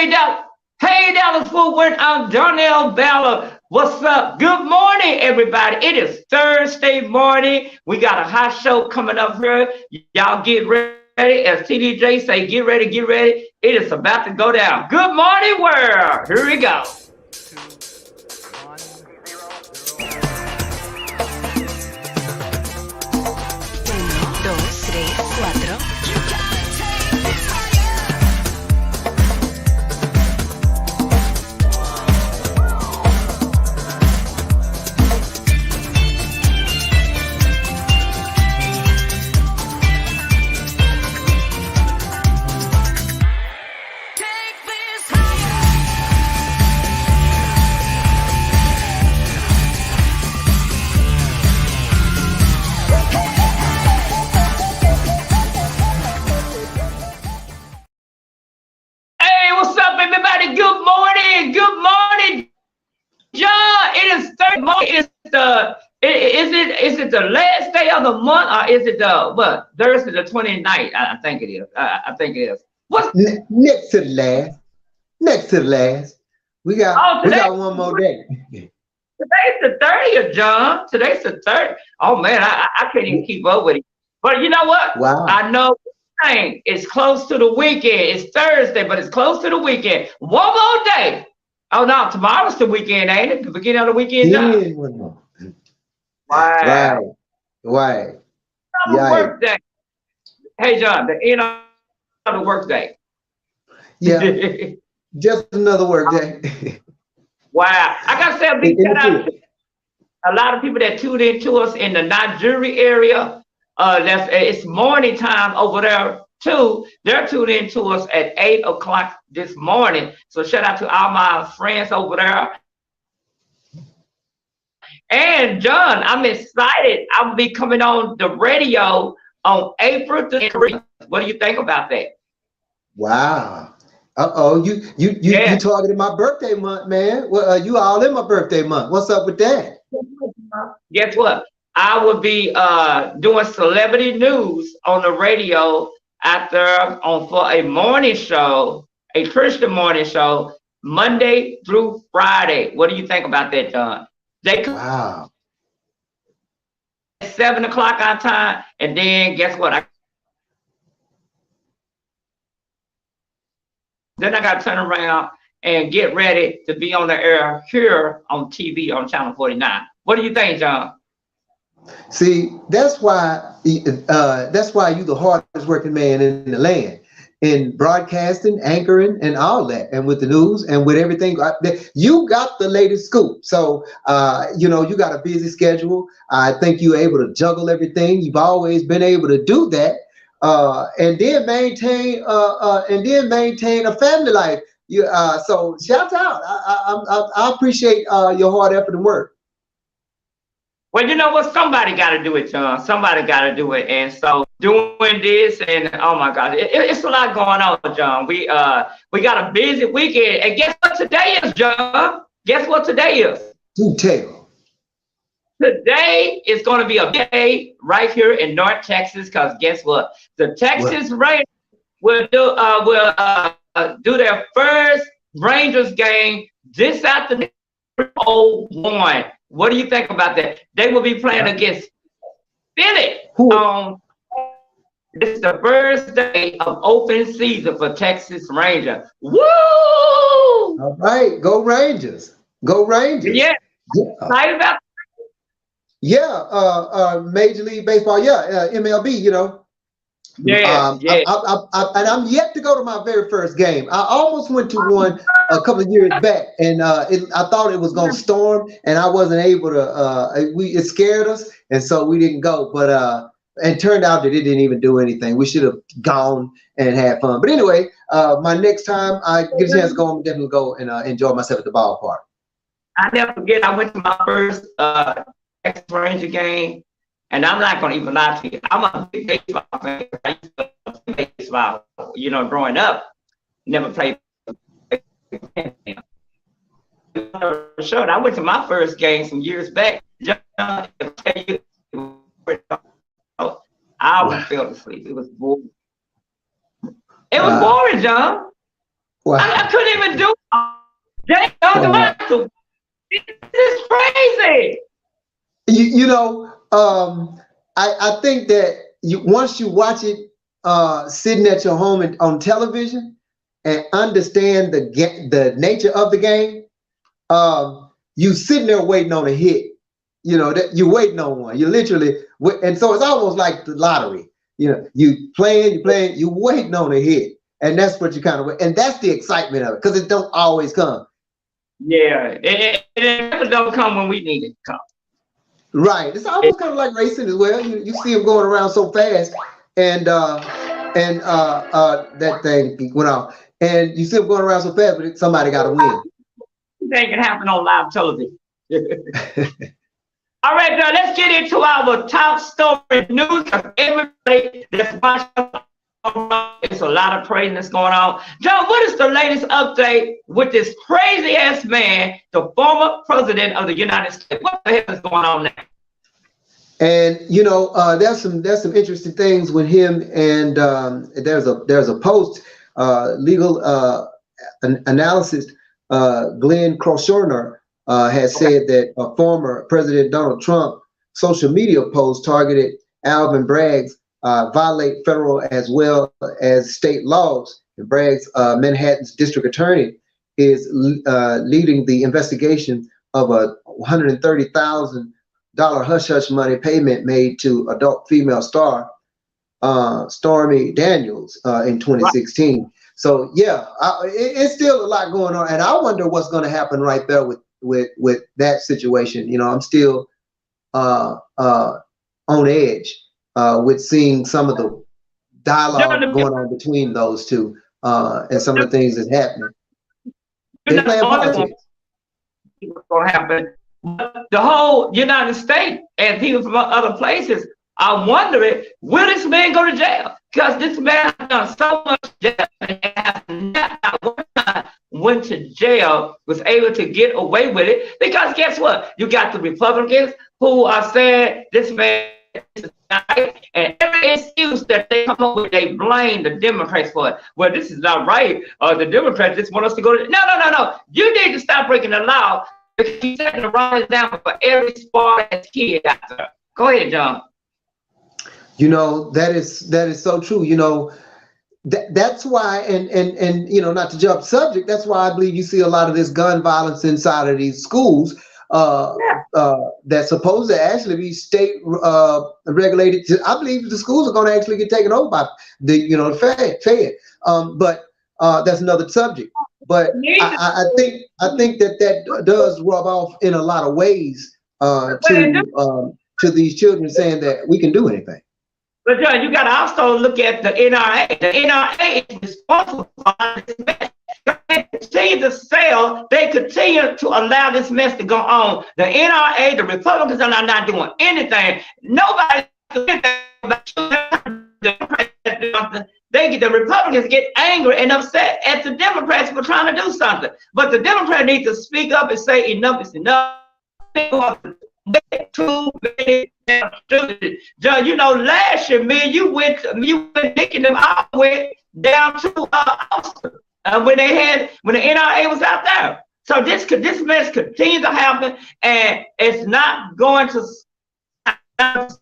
Hey, Dallas Fort Worth, I'm Darnell Ballard. What's up? Good morning, everybody. It is Thursday morning. We got a hot show coming up here. Y'all get ready. As TDJ say, get ready, get ready. It is about to go down. Good morning, world. Here we go. 2, 1, 0. 1, 2, 3, 4. John, it is Thursday. Is it the last day of the month, or is it the what? Thursday the 29th? I think it is. I think it is. What's next to the last? Next to the last. We got one more day. Today's the 30th, John. Today's the 30th. Oh man, I can't even keep up with it. But you know what? Wow. I know it's close to the weekend. It's Thursday, but it's close to the weekend. One more day. Oh no, tomorrow's the weekend, ain't it? The beginning of the weekend. Yeah, one more. Wow. Right. Work day. Hey John, the end of the work day. Yeah. Just another work day. Wow. I gotta say a big shout out to a lot of people that tuned in to us in the Nigeria area. It's morning time over there too. They're tuned in to us at 8 o'clock this morning. So shout out to all my friends over there. And John, I'm excited. I'll be coming on the radio on April 3rd. What do you think about that? Wow. You targeted my birthday month, man. Well, you all in my birthday month. What's up with that? Guess what? I will be doing celebrity news on the radio for a morning show, a Christian morning show, Monday through Friday. What do you think about that, John? Wow. At 7 o'clock our time, and then guess what? Then I got to turn around and get ready to be on the air here on TV on Channel 49. What do you think, John? See, that's why you the hardest working man in the land, in broadcasting, anchoring, and all that, and with the news and with everything. You got the latest scoop. So you got a busy schedule. I think you're able to juggle everything. You've always been able to do that, and then maintain a family life. So shout out. I appreciate your hard effort and work. Well, you know what? Somebody got to do it, John. Somebody got to do it. And so doing this, and oh my God, it's a lot going on, John. We got a busy weekend. And guess what today is, John? Guess what today is? Do tell. Today is going to be a day right here in North Texas, because guess what? The Texas Rangers will do their first Rangers game this afternoon. 01. What do you think about that? They will be playing against Philly. This is the first day of open season for Texas Rangers. Woo! All right, go Rangers. Go Rangers. Yeah. Excited about Major League Baseball. MLB, and I'm yet to go to my very first game. I almost went to one a couple of years back, and I thought it was going to storm, and I wasn't able to. It scared us, and so we didn't go. But and turned out that it didn't even do anything. We should have gone and had fun. But anyway, my next time I get a chance to go, I'm definitely go and enjoy myself at the ballpark. I never forget. I went to my first Texas Ranger game. And I'm not going to even lie to you. I'm a big baseball fan. I used to play baseball, growing up. Never played. Sure, I went to my first game some years back. I almost fell asleep. It was boring. It was boring, John. Wow. I couldn't even do it. They don't Wow. do it. This is crazy. You know, I think that once you watch it sitting at your home on television and understand the nature of the game, you sitting there waiting on a hit. You know that you're waiting on one. You literally, and so it's almost like the lottery. You know, you playing, you waiting on a hit, and that's what you kind of, and that's the excitement of it because it don't always come. Yeah, it never don't come when we need it to come. Right. It's almost kind of like racing as well. You see them going around so fast, and that thing went off, and you see them going around so fast, but somebody got to win. That can happen on live television. All right, now let's get into our top story news. Everybody that's watching, it's a lot of praise that's going on. John, what is the latest update with this crazy ass man, the former president of the United States? What the hell is going on now? And you know, there's some interesting things with him. And there's a post legal analysis. Glenn Kroshorner has said that a former President Donald Trump social media post targeted Alvin Bragg's violate federal as well as state laws. And Bragg's Manhattan's district attorney is leading the investigation of a $130,000 hush hush money payment made to adult female star Stormy Daniels in 2016. So yeah, it's still a lot going on, and I wonder what's going to happen right there with that situation. You know, I'm still on edge with seeing some of the dialogue going on between those two and some of the things that's happening. They play politics. What's going to happen? The whole United States and people from other places are wondering, will this man go to jail? Because this man has done so much jail and has not went to jail, was able to get away with it. Because guess what? You got the Republicans who are saying this man is right, and every excuse that they come up with, they blame the Democrats for it. Well, this is not right. The Democrats just want us to go to no. You need to stop breaking the law. You're setting the wrong example for every smart kid out there. Go ahead, John. You know, that is so true. You know, that's why, and you know, not to jump subject, that's why I believe you see a lot of this gun violence inside of these schools that's supposed to actually be state regulated. I believe the schools are going to actually get taken over by the Fed. But that's another subject. But I think that does rub off in a lot of ways to these children saying that we can do anything. But John, you got to also look at the NRA. The NRA is responsible for this mess. They continue to sell. They continue to allow this mess to go on. The NRA, the Republicans are not doing anything. Nobody. The Republicans get angry and upset at the Democrats for trying to do something. But the Democrats need to speak up and say enough is enough. Too many John, you know, last year, man, you went nicking them all the way down to Austin when the NRA was out there. So this mess continues to happen, and it's not going to stop.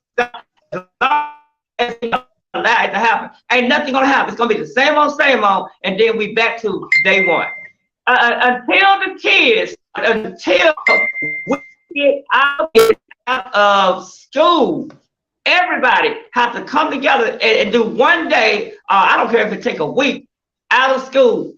Allow it to happen. Ain't nothing gonna happen. It's gonna be the same old, and then we back to day one. Until we get out of school, everybody has to come together and do one day. I don't care if it take a week out of school.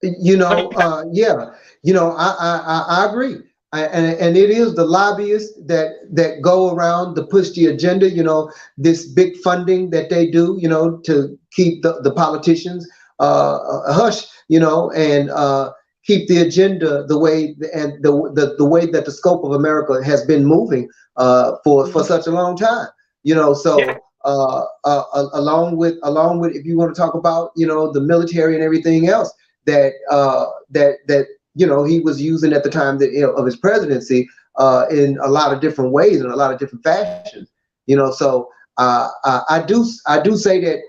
You know, yeah. You know, I agree. And it is the lobbyists that go around to push the agenda, you know, this big funding that they do, you know, to keep the politicians hush, you know, and keep the agenda the way and the way that the scope of America has been moving for such a long time, you know. So along with if you want to talk about, you know, the military and everything else that you know, he was using at the time that, you know, of his presidency in a lot of different ways and a lot of different fashions, you know. So I do say that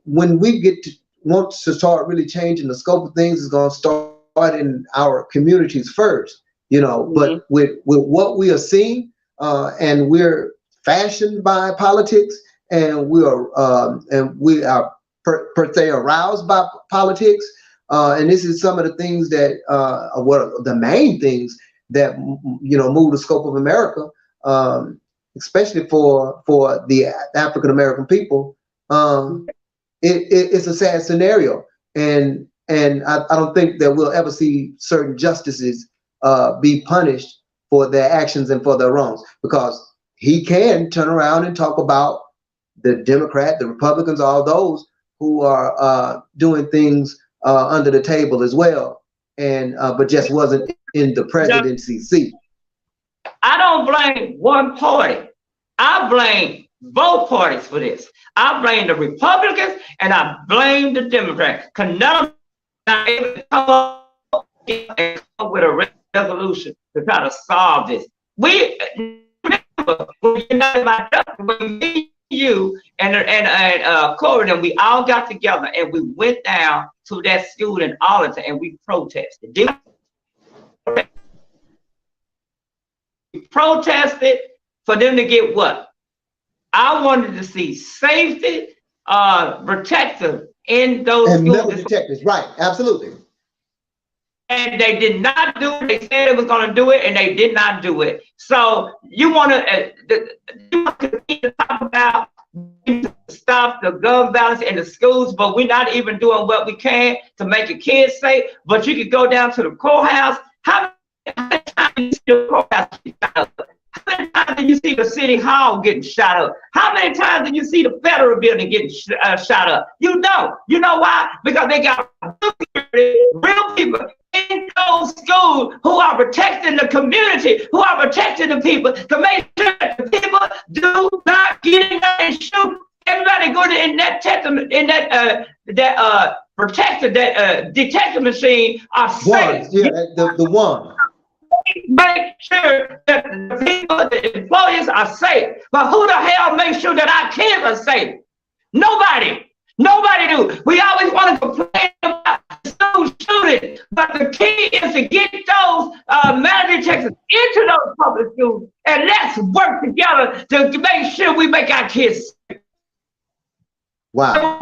when we want to start really changing the scope of things, it's going to start in our communities first, you know. But with what we are seeing, and we're fashioned by politics, and we are per se aroused by politics, and this is some of the things that what the main things that move the scope of America, especially for the African American people. It's a sad scenario, and I don't think that we'll ever see certain justices be punished for their actions and for their wrongs, because he can turn around and talk about the Democrat, the Republicans, all those who are doing things under the table as well, and but just wasn't in the presidency seat. I don't blame one party. I blame both parties for this. I blame the Republicans and I blame the Democrats. Because none of them are able to come up with a resolution to try to solve this. We remember when me, you, and Corey, and we all got together and we went down to that school in Arlington and we protested. We protested for them to get what? I wanted to see safety, protective in those and schools. Metal detectors, right? Absolutely. And they did not do it. They said they was going to do it, and they did not do it. So you want to talk about stop the gun violence in the schools, but we're not even doing what we can to make the kids safe. But you could go down to the courthouse. How many times do you see the courthouse get shot up? How many times do you see the city hall getting shot up? How many times do you see the federal building getting shot up? You don't. You know why? Because they got real people in those schools who are protecting the community, who are protecting the people, to make sure that the people do not get in there and shoot. Everybody go in that protector, that detector machine are safe. Yeah, the one. Make sure that the people, the employees are safe. But who the hell makes sure that our kids are safe? Nobody. Nobody do. We always want to complain about school shootings, but the key is to get those metal detectors into those public schools, and let's work together to make sure we make our kids safe. Wow.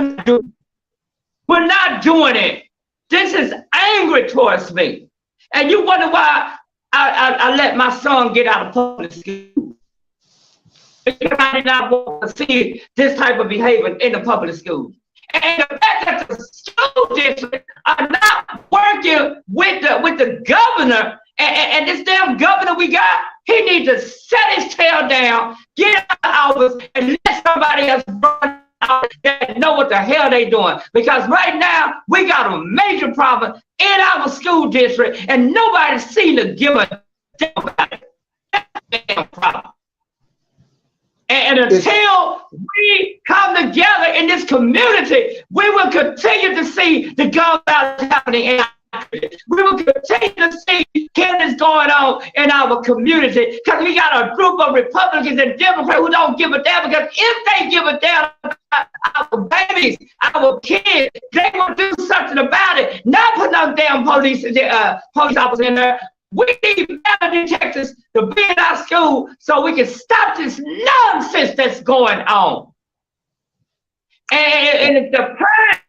We're not doing it. This is angry towards me. And you wonder why I let my son get out of public school. Because I did not want to see this type of behavior in the public schools. And the fact that the school district are not working with the governor, and this damn governor we got, he needs to set his tail down, get out of office, and let somebody else run out that know what the hell they doing. Because right now, we got a major problem in our school district, and nobody seems to give a damn about it. That's a damn problem. And until we come together in this community, we will continue to see the gun violence happening in our community. We will continue to see killings going on in our community, because we got a group of Republicans and Democrats who don't give a damn. Because if they give a damn about our babies, our kids, they will do something about it. Not put no damn police officers in there. We need metal detectors to be in our school so we can stop this nonsense that's going on. And the parents,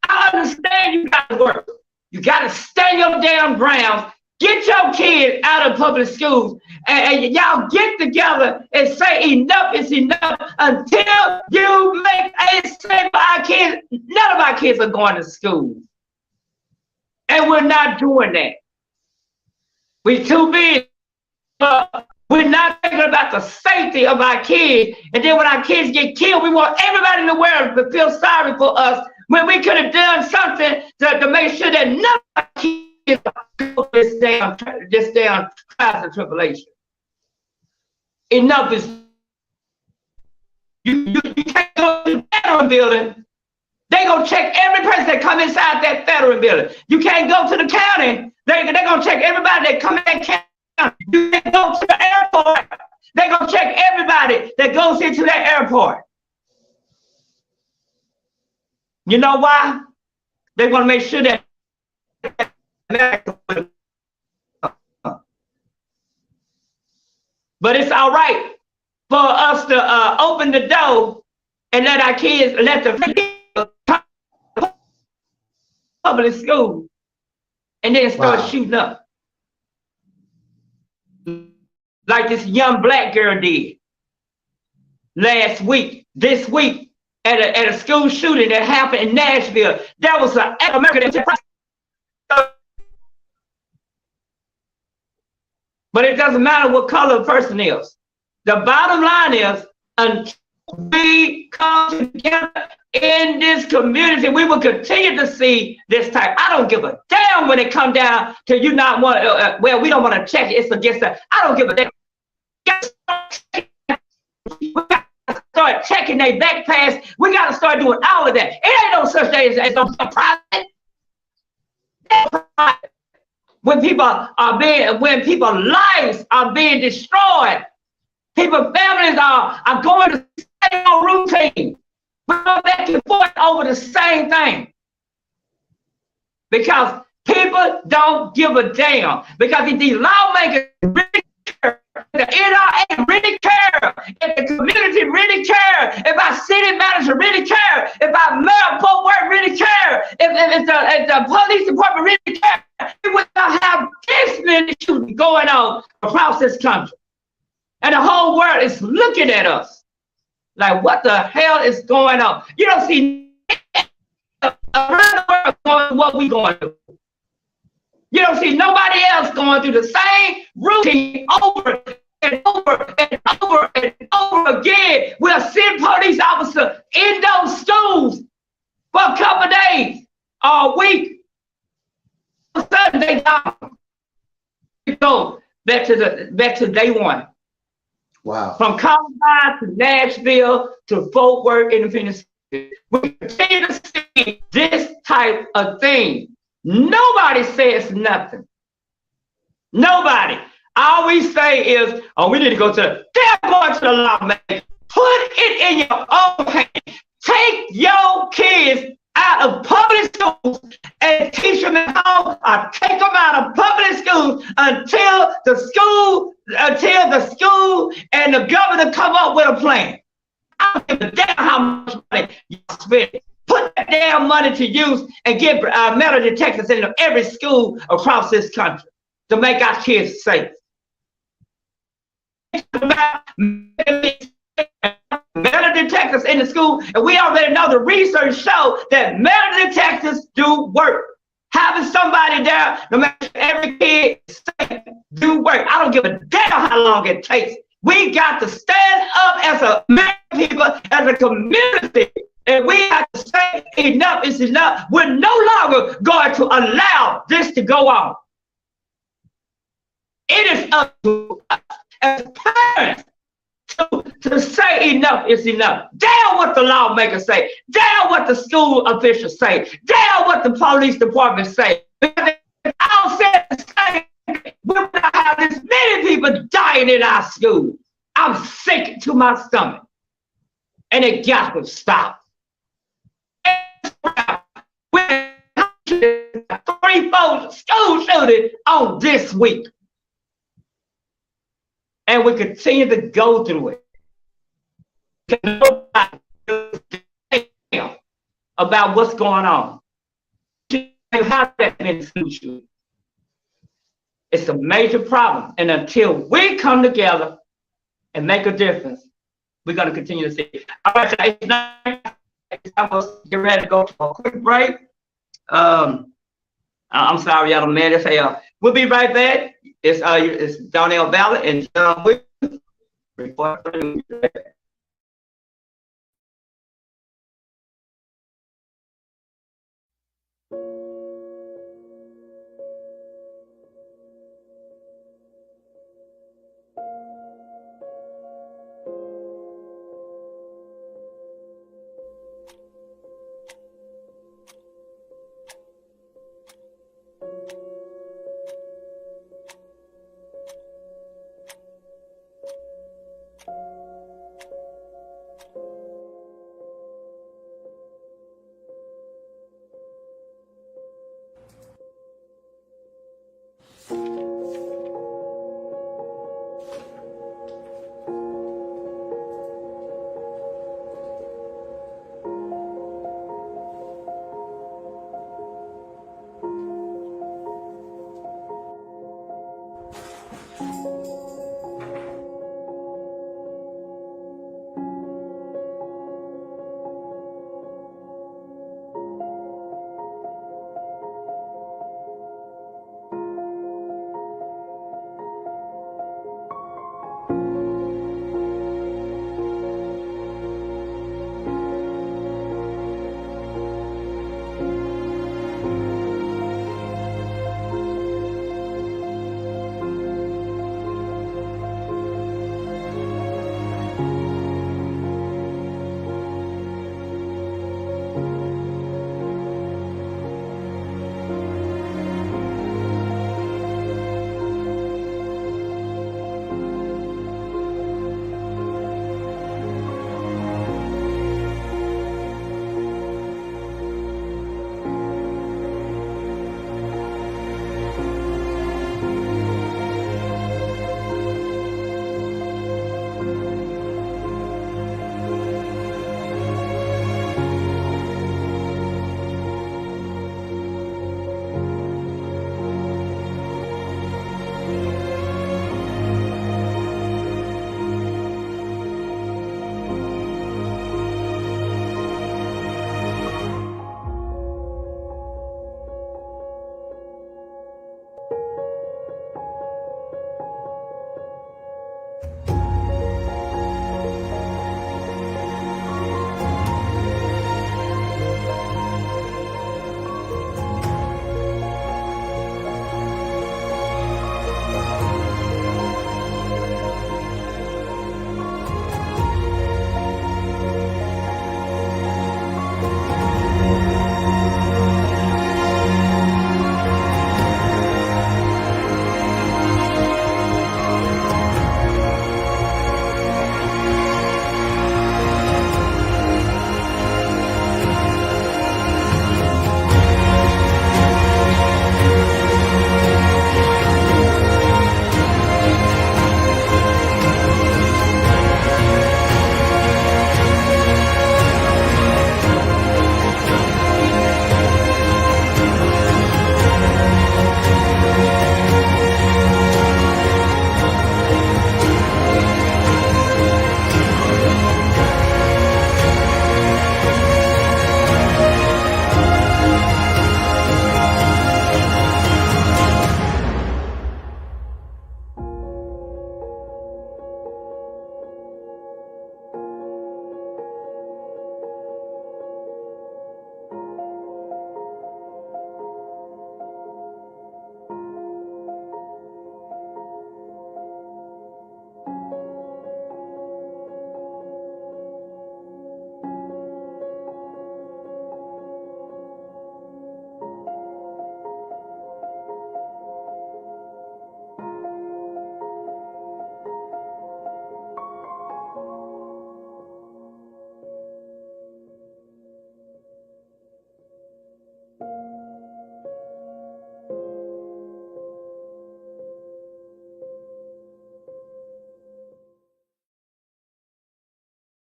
I understand you got to work. You got to stand your damn grounds. Get your kids out of public schools, and y'all get together and say enough is enough until you make a statement for our kids. None of our kids are going to school. And we're not doing that. We're too big. We're not thinking about the safety of our kids. And then when our kids get killed, we want everybody in the world to feel sorry for us when we could have done something to make sure that none of our kids go this damn trials and tribulation. Enough is. You can't go to the federal building. They gonna check every person that come inside that federal building. You can't go to the county. They're gonna check everybody that come in that county. You can't go to the airport. They're going to check everybody that goes into that airport. You know why? They want to make sure that but it's all right for us to open the door and let our kids, let the public school, and then start shooting up. Like this young black girl did this week, at a school shooting that happened in Nashville. That was an American. But it doesn't matter what color the person is. The bottom line is, until we come together in this community, we will continue to see this type. I don't give a damn when it comes down to you not want, well, we don't want to check it. It's against that. I don't give a damn. We got to start checking their backpacks. We got to start doing all of that. It ain't no such thing as no private. When people's lives are being destroyed, people's families are going to the same routine. We're going back and forth over the same thing. Because people don't give a damn. Because if these lawmakers really care, the NRA really care, if the community really care, if our city manager really care, if our mayor of Fort Worth really care, if the police department really care, we would not have this many shootings going on across this country. And the whole world is looking at us like, what the hell is going on? You don't see around the world going through what we going through. You don't see nobody else going through the same routine over and over and over and over again. We'll send police officers in those schools for a couple of days or a week. All of a sudden they gone. We go back to day one. Wow. From Columbine to Nashville to Fort Worth, Independence. We continue to see this type of thing. Nobody says nothing. Nobody. All we say is, oh, we need to go to they're going to the lawmaker. Put it in your own hands. Take your kids out of public schools and teach them at home, or take them out of public schools until the school and the governor come up with a plan. I don't give a damn how much money you spend. Put that damn money to use and get metal detectors into every school across this country to make our kids safe. Metal detectors in the school, and we already know the research show that metal detectors do work. Having somebody there, no matter every kid, do work. I don't give a damn how long it takes. We got to stand up as a people, as a community, and we have to say enough is enough. We're no longer going to allow this to go on. It is up to us as parents to say enough is enough. Damn what the lawmakers say. Damn what the school officials say. Damn what the police department say. Because if I don't say the same, we would not have this many people dying in our school. I'm sick to my stomach. And it got to stop. We're 3-4 school shootings on this week. And we continue to go through it. About what's going on. How that been school. It's a major problem. And until we come together and make a difference, we're going to continue to see it. All right, I'm going to get ready to go for a quick break. I'm sorry, y'all, I'm mad as hell. We'll be right back. It's Donnell Ballard and John Williams. Report.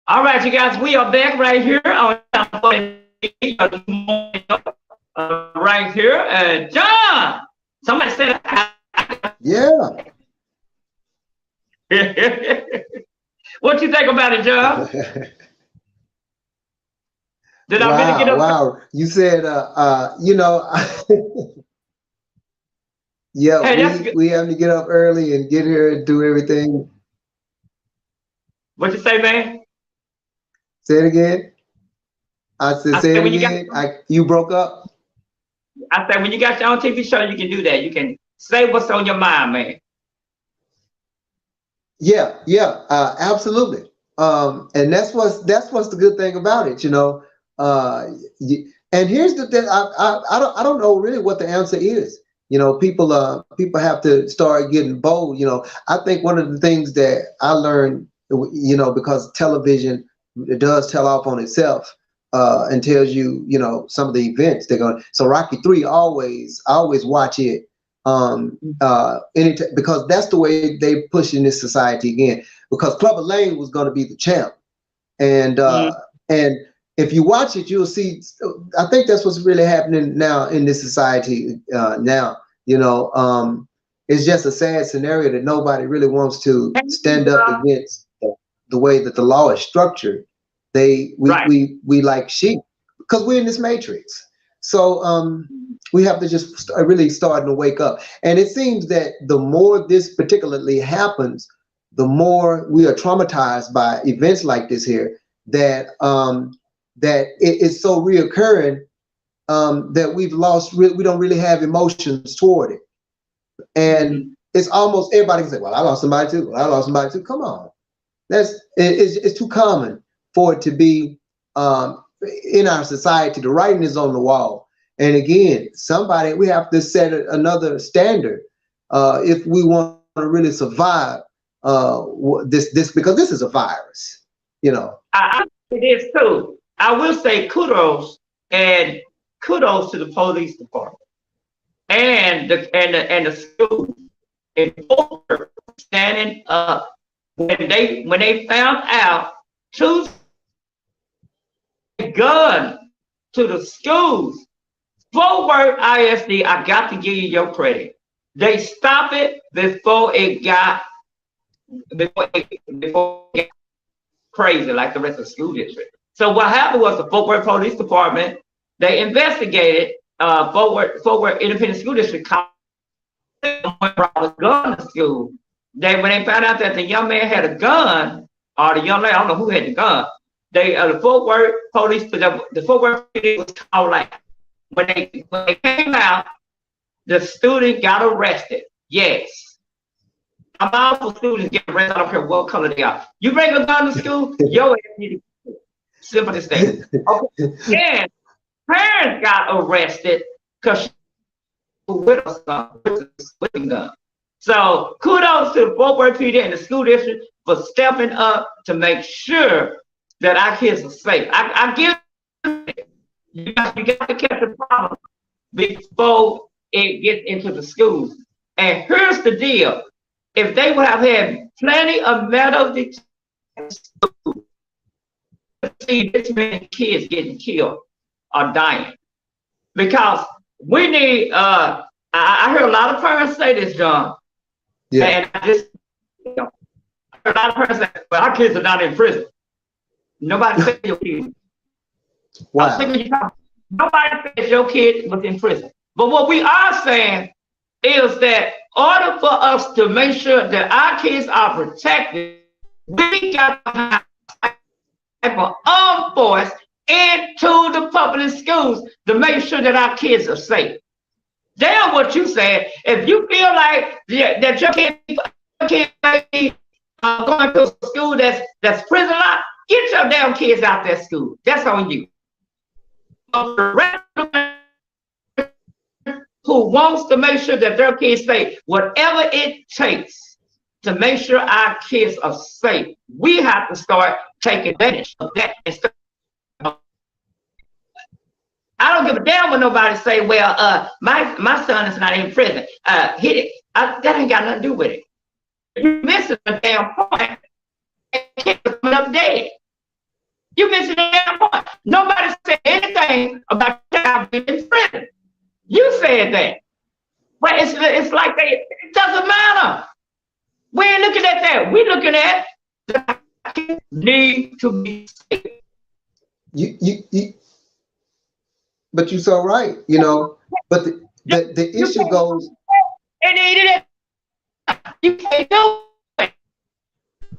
All right, you guys, we are back right here on right here. John, somebody said, Yeah. what you think about it, John? Did I really get up? Wow. You said, you know, yeah, Hey, we have to get up early and get here and do everything. what you say, man? Say it again. I said, I say said it when you again. You broke up. I said when you got your own TV show, you can do that. You can say what's on your mind, man. Yeah, absolutely. And that's what's the good thing about it, you know. And here's the thing. I don't know really what the answer is. You know, people have to start getting bold. You know, I think one of the things that I learned, you know, because television, it does tell off on itself and tells you, you know, some of the events they're going. So Rocky III, I always watch it because that's the way they push in this society again. Because Clubber Lang was going to be the champ, and and if you watch it, you'll see. I think that's what's really happening now in this society now. You know, it's just a sad scenario that nobody really wants to stand up against the way that the law is structured. We like sheep because we're in this matrix. So we have to just really start to wake up. And it seems that the more this particularly happens, the more we are traumatized by events like this here, that that it's so reoccurring that we've lost, we don't really have emotions toward it. And it's almost everybody can say, well, I lost somebody too. Well, I lost somebody too. Come on. It's too common for it to be in our society. The writing is on the wall. And again, we have to set another standard if we want to really survive this because this is a virus, you know. It is too. I will say kudos to the police department and the school and standing up when they found out to gun to the schools. Fort Worth ISD, I got to give you your credit. They stopped it before it got crazy like the rest of the school district. So what happened was the Fort Worth Police Department, they investigated Fort Worth Independent School District brought a gun to school. When they found out that the young man had a gun, or the young lady, I don't know who had the gun, the Fort Worth Police, the Fort Worth Police was called out. When they came out, the student got arrested. Yes. I'm all for students get arrested. I don't care what color they are. You bring a gun to school, your ass need to simple as that. Okay. And parents got arrested because she was with a gun. So kudos to the Fort Worth PD and the school district for stepping up to make sure that our kids are safe. I give you got to catch the problem before it gets into the schools. And here's the deal. If they would have had plenty of metal detectors, see this many kids getting killed or dying. Because we need, I heard a lot of parents say this, John. Yeah. And I just, I heard a lot of parents say, well, our kids are not in prison. Nobody said your kids. Wow. Nobody says your kid was in prison. But what we are saying is that in order for us to make sure that our kids are protected, we got to have an armed force into the public schools to make sure that our kids are safe. Damn what you said. If you feel like that your kid may be going to a school that's prison like, get your damn kids out that school. That's on you. Who wants to make sure that their kids safe, whatever it takes to make sure our kids are safe, we have to start taking advantage of that. I don't give a damn when nobody say, well, my son is not in prison. That ain't got nothing to do with it. You're missing the damn point. Kids are coming up dead. You missing that point. Nobody said anything about child being in prison. You said that. But it's like it doesn't matter. We ain't looking at that. We're looking at the need to be safe. But you're so right, but the issue goes. And you can't do it.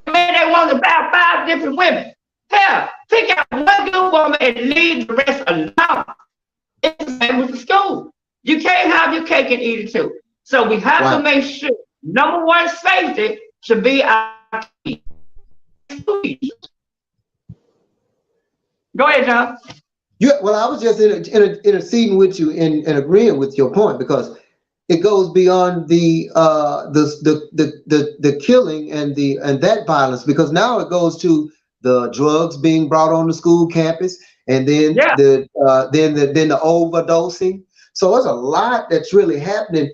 Man, they want about 5 different women. Hell, pick out one good woman and leave the rest alone. It's the same with the school. You can't have your cake and eat it too. So we have to make sure, number one, safety should be our key. Go ahead, John. Well, I was just interceding with you and agreeing with your point, because it goes beyond the killing and that violence, because now it goes to the drugs being brought on the school campus, and then the overdosing. So there's a lot that's really happening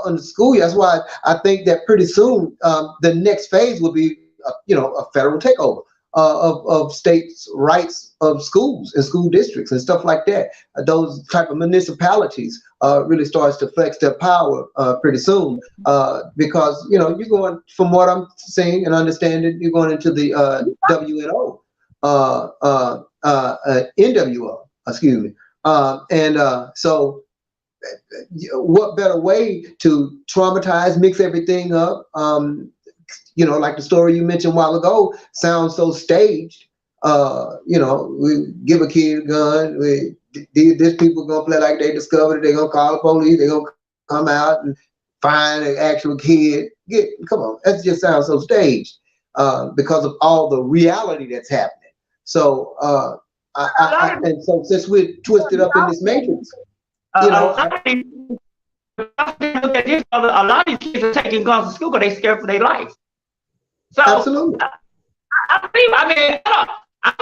in the school year. That's why I think that pretty soon the next phase will be a federal takeover of states' rights of schools and school districts and stuff like that. Those type of municipalities really starts to flex their power pretty soon, because you're going, from what I'm saying and understanding, you're going into the WNO, NWO, excuse me, so what better way to traumatize, mix everything up? Like the story you mentioned a while ago sounds so staged. We give a kid a gun. These people gonna play like they discovered it. They're gonna call the police. They're gonna come out and find an actual kid. Come on, that just sounds so staged because of all the reality that's happening. So, and so since we're twisted up in this matrix, a lot of these kids are taking guns to school because they're scared for their life. So, absolutely. I'm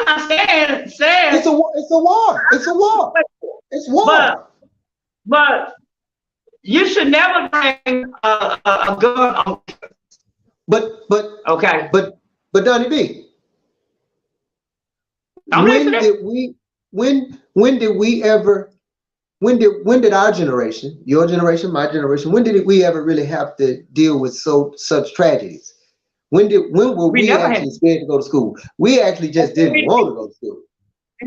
not saying it's a war. It's a war. It's war. But you should never bring a gun on. But okay. But Donnie B. When did our generation, your generation, my generation, when did we ever really have to deal with such tragedies? When were we actually scared to go to school? We actually just didn't want to go to school.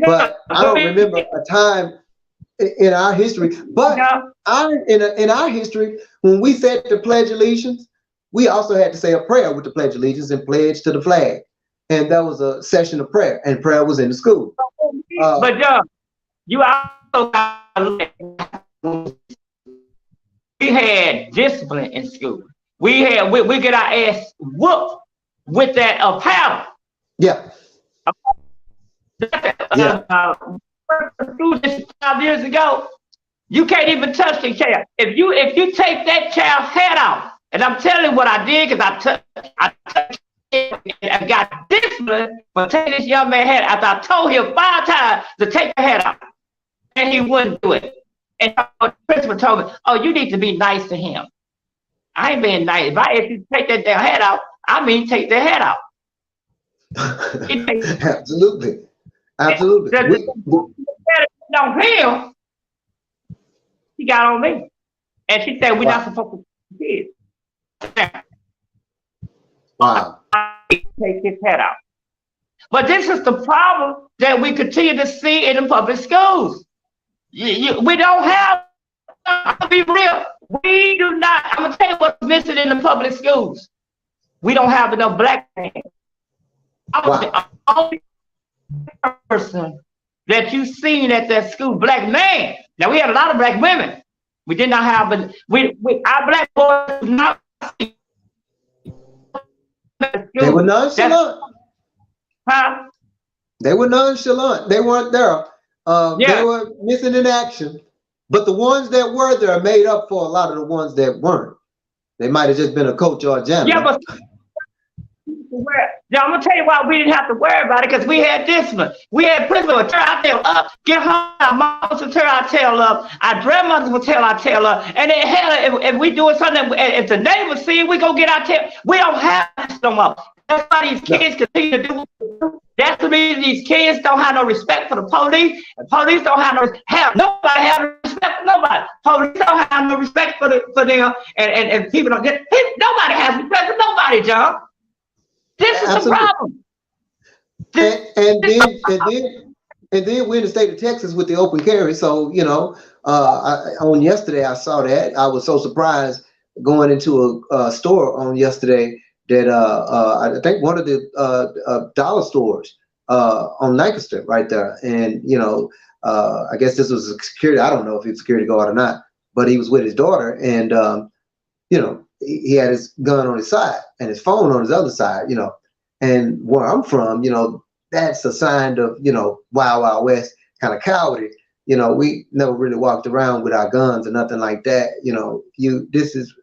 But I don't remember a time in our history. But in our history, when we said the Pledge of Allegiance, we also had to say a prayer with the Pledge of Allegiance and pledge to the flag. And that was a session of prayer, and prayer was in the school. But John, you also we had discipline in school. We get our ass whooped with that paddle. Yeah. Through this 5 years ago, you can't even touch the child. If you take that child's head out, and I'm telling you what I did, because I touched him and got disciplined for taking this young man's head after I told him 5 times to take the head out, and he wouldn't do it. And the principal told me, "Oh, you need to be nice to him." I ain't being nice. If you take that damn head out, I mean take the head out. Absolutely. On him, he got on me. And she said, we're not supposed to kids. Wow. Take his head out. But this is the problem that we continue to see in the public schools. We don't have, I'll be real, we do not, I'm going to tell you what's missing in the public schools. We don't have enough black men. I was the only person that you seen at that school, black man. Now, we had a lot of black women. We did not have, our black boys did not see. They were nonchalant. Huh? They were nonchalant. They weren't there. They were missing in action. But the ones that were there made up for a lot of the ones that weren't. They might have just been a coach or a janitor. Yeah, but I'm gonna tell you why we didn't have to worry about it, because we had discipline. We had principal tear our tail up, get home, our moms would tear our tail up, our grandmothers would tear our tail up, and then hell, if we doing something, if the neighbors see it, we go get our tail. We don't have this no more. That's why these kids continue to do. That's the reason these kids don't have no respect for the police, and police don't have nobody have no respect for nobody. Police don't have no respect for them, and people don't get nobody has respect for nobody, John. This is the problem. And then we're in the state of Texas with the open carry. So, you know, on yesterday I saw that. I was so surprised going into a store on yesterday that I think one of the dollar stores on Lancaster right there. And, you know, I guess this was a security. I don't know if he's a security guard or not, but he was with his daughter, and, you know, he had his gun on his side and his phone on his other side, you know. And where I'm from, you know, that's a sign of, you know, Wild Wild West kind of cowardice. You know, we never really walked around with our guns or nothing like that. You know, you just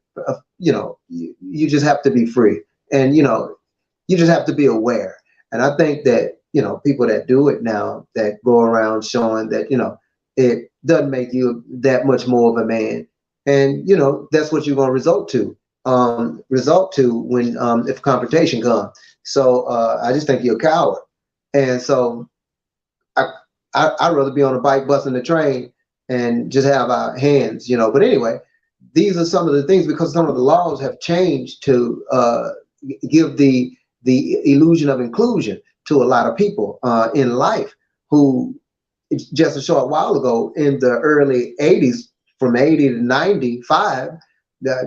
have to be free, and, you know, you just have to be aware. And I think that, you know, people that do it now, that go around showing that, you know, it doesn't make you that much more of a man. And, you know, that's what you're going to result to when if confrontation comes. So I just think you're a coward. And so I'd rather be on a bike busting the train and just have our hands, you know. But anyway, these are some of the things, because some of the laws have changed to give the illusion of inclusion to a lot of people in life who just a short while ago in the early 80s, from 80 to 95,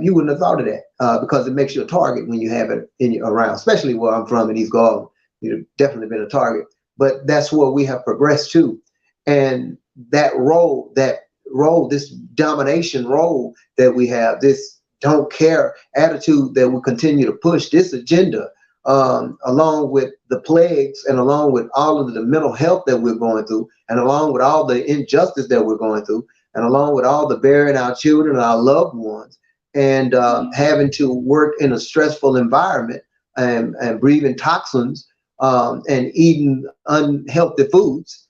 you wouldn't have thought of that because it makes you a target when you have it around, especially where I'm from in East Garden. You've definitely been a target, but that's where we have progressed to. And that role, this domination role that we have, this don't care attitude that we continue to push, this agenda, along with the plagues and along with all of the mental health that we're going through, and along with all the injustice that we're going through, and along with all the burying our children and our loved ones, and having to work in a stressful environment and breathing toxins and eating unhealthy foods.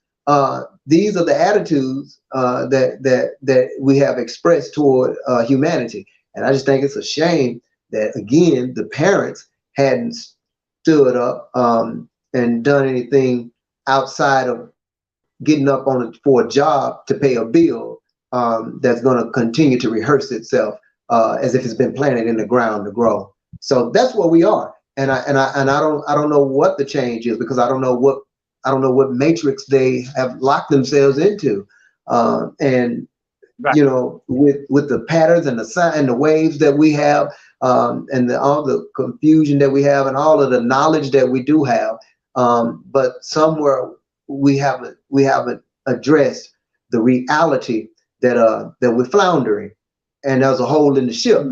These are the attitudes that we have expressed toward humanity. And I just think it's a shame that, again, the parents hadn't stood up and done anything outside of getting up for a job to pay a bill that's going to continue to rehearse itself as if it's been planted in the ground to grow. So that's where we are. And I don't know what the change is, because I don't know what matrix they have locked themselves into. And right. You know, with the patterns and the sign and the waves that we have, and all the confusion that we have, and all of the knowledge that we do have, but somewhere we haven't addressed the reality that we're floundering, and there's a hole in the ship,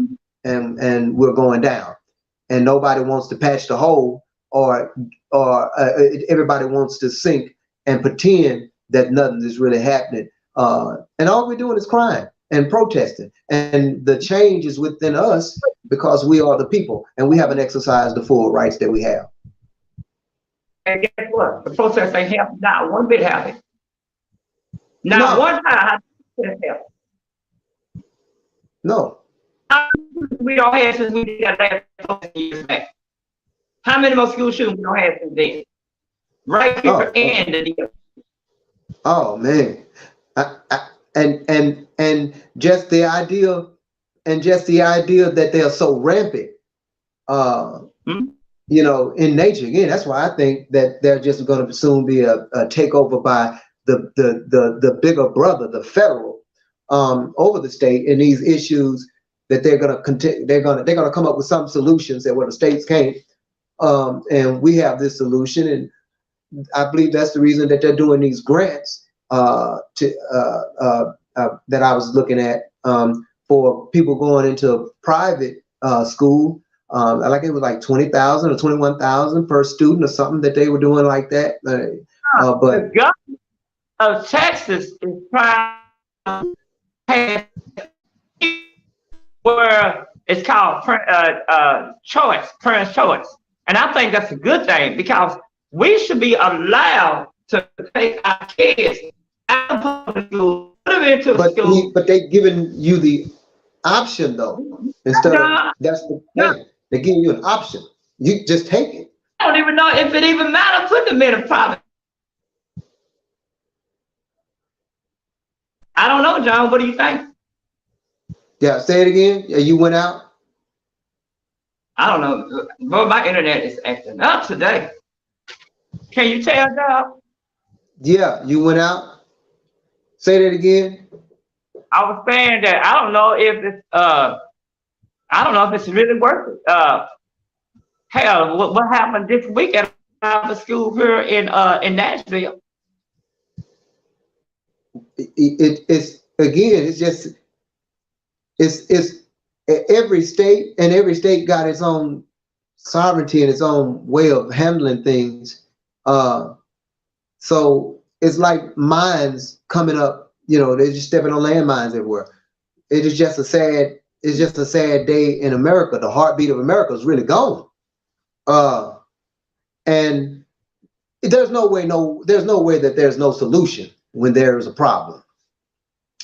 and we're going down, and nobody wants to patch the hole, or everybody wants to sink and pretend that nothing is really happening. And all we're doing is crying and protesting. And the change is within us, because we are the people, and we haven't exercised the full rights that we have. And guess what? The protest ain't helped. Not one bit happened. Not one time has helped. No. We don't have since we did that last protest years back. How many more school shootings we don't have since then? Right here and the deal. Oh man. And just the idea that they're so rampant, you know, in nature. Again, that's why I think that they're just going to soon be a takeover by the bigger brother, the federal, over the state, in these issues that they're going to continue. They're going to come up with some solutions that the states can't, and we have this solution, and I believe that's the reason that they're doing these grants that I was looking at for people going into private school. I think it was like 20,000 or 21,000 per student or something that they were doing like that. But the government of Texas is trying to pass where it's called parents' choice, and I think that's a good thing, because we should be allowed to take our kids out of public school, put them into school. But they're giving you the option, though. Instead of, that's the thing. They're giving you an option. You just take it. I don't even know if it even matters putting them in a private I don't know, John. What do you think? Yeah, say it again. Yeah, you went out. I don't know. Well, my internet is acting up today. Can you tell, John? Yeah, you went out. Say that again. I was saying that I don't know if it's really worth it. Hell, what happened this week at the school here in Nashville? It's again. It's just it's every state got its own sovereignty and its own way of handling things. So it's like mines coming up. You know, they're just stepping on landmines everywhere. It is just a sad. It's just a sad day in America. The heartbeat of America is really gone. And there's no way that there's no solution when there is a problem.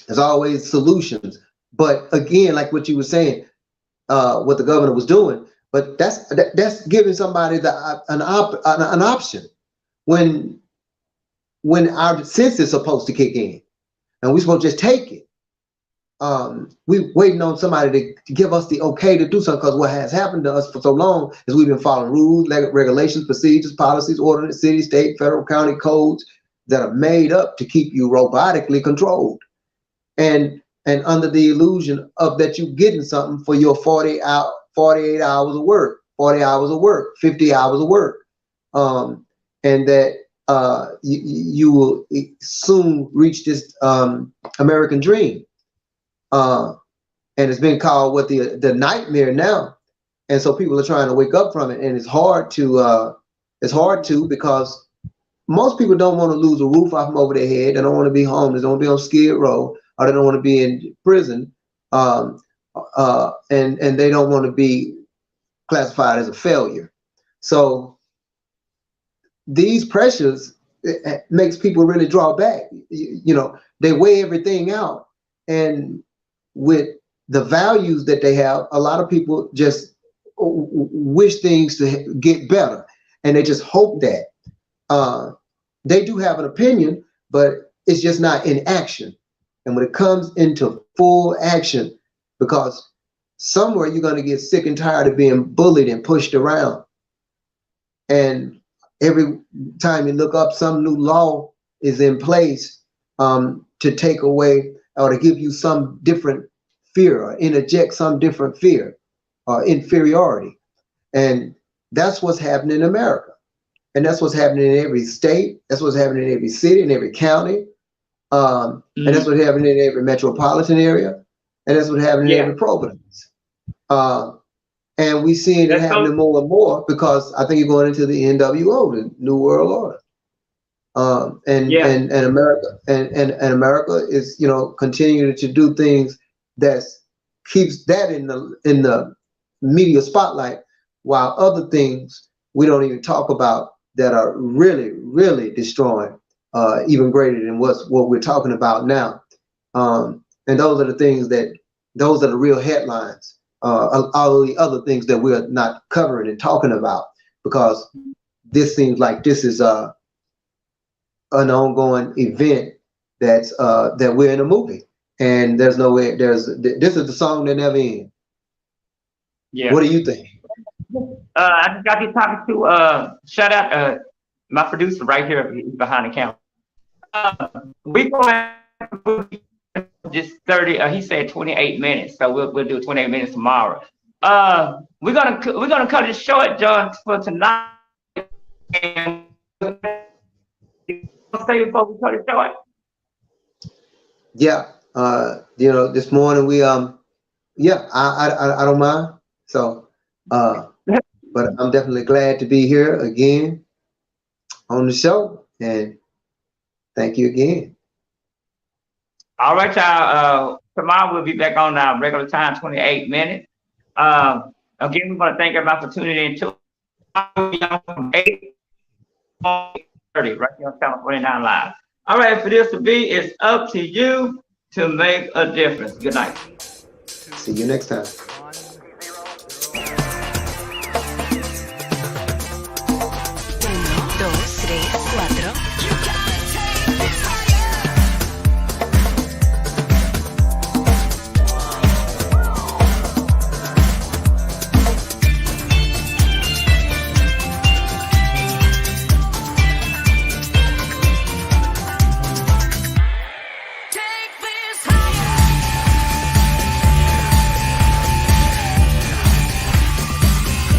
There's always solutions. But again, like what you were saying, what the governor was doing, but that's giving somebody an option when our sense is supposed to kick in, and we're supposed to just take it. We're waiting on somebody to give us the okay to do something, because what has happened to us for so long is we've been following rules, regulations, procedures, policies, ordinance, city, state, federal, county codes that are made up to keep you robotically controlled, and under the illusion of that you're getting something for your 48 hours of work, 40 hours of work, 50 hours of work, and that you will soon reach this American dream. And it's been called the nightmare now, and so people are trying to wake up from it, and it's hard to because most people don't want to lose a roof off them over their head. They don't want to be homeless. They don't want to be on Skid Row, or they don't want to be in prison, and they don't want to be classified as a failure. So these pressures, it makes people really draw back. You know, they weigh everything out, and with the values that they have, a lot of people just wish things to get better, and they just hope that they do have an opinion, but it's just not in action. And when it comes into full action, because somewhere you're going to get sick and tired of being bullied and pushed around, and every time you look up, some new law is in place to take away or to give you some different fear or interject some different fear or inferiority. And that's what's happening in America. And that's what's happening in every state. That's what's happening in every city, in every county. And that's what's happening in every metropolitan area. And that's what's happening in every province. And we're seeing it happening more and more, because I think you're going into the NWO, the New World Order. And America and America is, you know, continuing to do things that keeps that in the media spotlight, while other things we don't even talk about that are really, really destroying, even greater than what we're talking about now. And those are the things those are the real headlines. All the other things that we're not covering and talking about, because this seems like this is an ongoing event that we're in a movie, and there's no way. This is the song that never ends. Yeah. What do you think? I just got you talking to shout out my producer right here behind the camera. We going just 30. He said 28 minutes, so we'll do 28 minutes tomorrow. We're gonna cut it short, John, for tonight. And say before we cut it short. Yeah. You know, this morning we I don't mind. So but I'm definitely glad to be here again on the show, and thank you again. All right, y'all. Tomorrow we'll be back on our regular time, 28 minutes. Again, we want to thank everybody for tuning in to 8 30 right here on Channel 49 Live. All right, for this to be, it's up to you to make a difference. Good night. See you next time.